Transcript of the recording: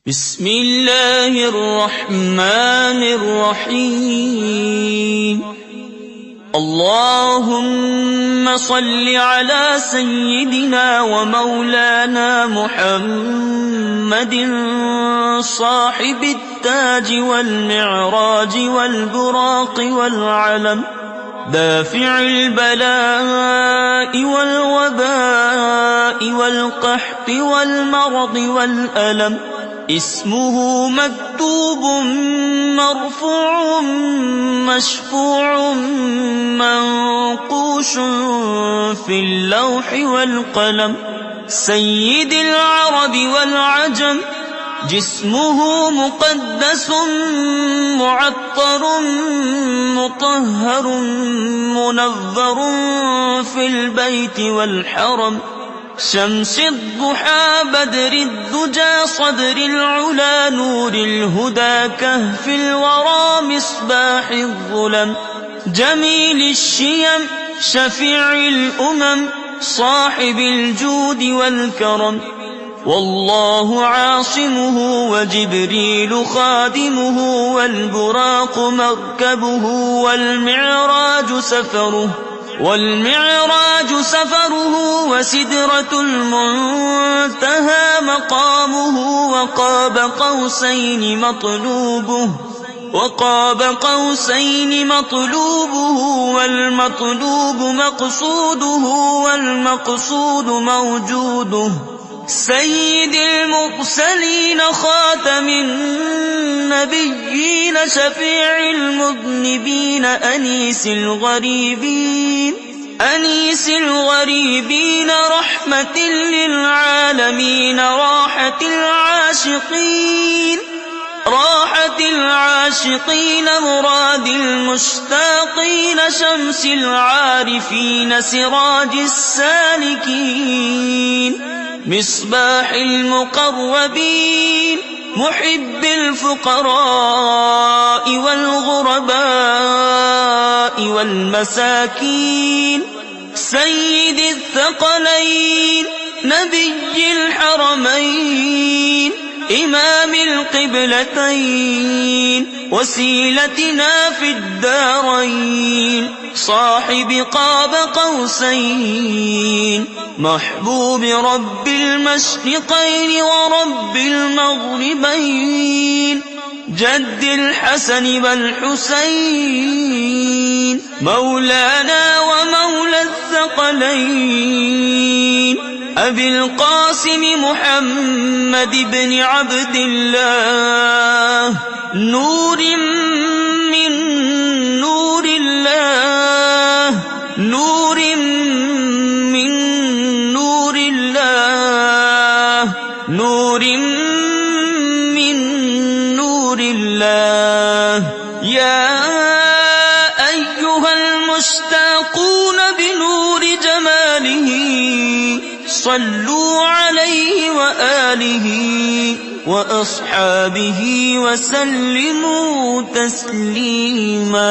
बिस्मिल्लाहिर्रहमानिर्रहीम। अल्लाहुम्मा सल्लि अला सय्यिदिना व मौलाना मुहम्मदिन साहिबित ताज वल मिअराज वल बुराक़ वल अलम दाफ़िअल बलाइ वल वबाइ वल क़हति वल मरद वल अलम इस्मुहु मक्तूबुन मरफ़ूउन मशफ़ूउन मंक़ूशुन फ़िल लौहि वल क़लम सय्यिदिल अरबि वल अजम जिस्मुहु मुक़द्दसुन मुअत्तरुन मुतहहरुन मुनव्वरुन फ़िल बैति वल हरम शम्सिद दुहा बदरिद्दुजा सदरिल उला नूरिल हुदा कहफिल वरा मिस्बाहिल ज़ुलम जमीलिश शियम शफीइल उमम साहिबिल जूद वल करम वल्लाहु आसिमुहु व जिब्रील खादिमुहु वल बुराक़ मरकबुहु वल मिअराज सफरुहु व सिदरतुल मुंतहा मक़ामुहु व क़ाब क़ौसैन मطلوبुहु वल मطلوب मक़सूदुहु वल मक़सूद मौजूदुहु सय्यिदिल मुरसलीन ख़ातमिन नबिय्यीन शफ़ीइल मुज़निबीन अनीसिल गरीबीन रहमतिल लिल आलमीन राहतिल आशिक़ीन मुरादिल मुश्ताक़ीन शम्सिल आरिफ़ीन सिराजिस सालिकीन मिस्बाहिल मुक़र्रबीन मुहिब्बिल फ़ुक़राइ वल ग़ुरबाइ वल मसाकीन सय्यिदिल थक़लैन नबिय्यिल हरमैन इमामिल क़िबलतैन वसीलतिना फ़िद दारैन साहिबि क़ाब क़ौसैन महबूब रब्बिल मशरिक़ैन व रब्बिल मग़रिबैन जद्दिल हसन वल हुसैन मौलाना व मौला थक़लैन अबिल क़ासिम मुहम्मद इब्न अब्दिल्लाह नूरिम मिन नूरिल्लाह नूरिम मिन नूरिल्लाह नूरिम मिन नूरिल्लाह या अय्युहल मुश्ताक़ून बिनूरि जमालिही सल्लू अलैहि व आलिहि व अस्हाबिहि व सल्लिमू तस्लीमा।